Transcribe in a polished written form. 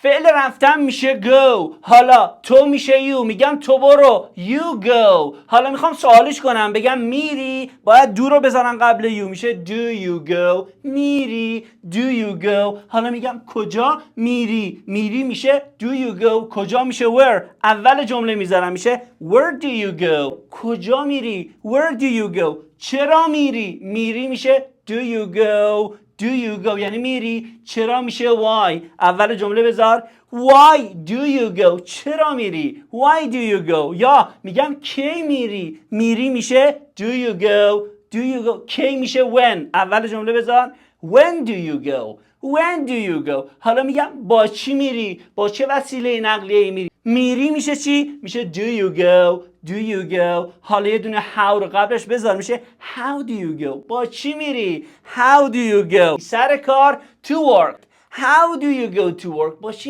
فعل رفتن میشه go. حالا تو میشه you. میگم تو برو you go. حالا میخوام سوالش کنم بگم میری باید do رو بذارن قبل you. میشه do you go. میری do you go. حالا میگم کجا میری. میری میشه do you go. کجا میشه where. اول جمله میذارم میشه where do you go. کجا میری where do you go. چرا میری. میری میشه do you go. Do you go یعنی میری. چرا میشه why. اول جمله بذار why do you go. چرا میری why do you go. یا میگم کی میری. میری میشه do you go. Do you go کی میشه when. اول جمله بذار when do you go. When do you go. حالا میگم با چی میری. با چه وسیله نقلیه‌ای میری. میری میشه چی؟ میشه do you go. Do you go. حالا یه دونه how رو قبلش بذار میشه how do you go. با چی میری. How do you go. سر کار to work. How do you go to work. با چی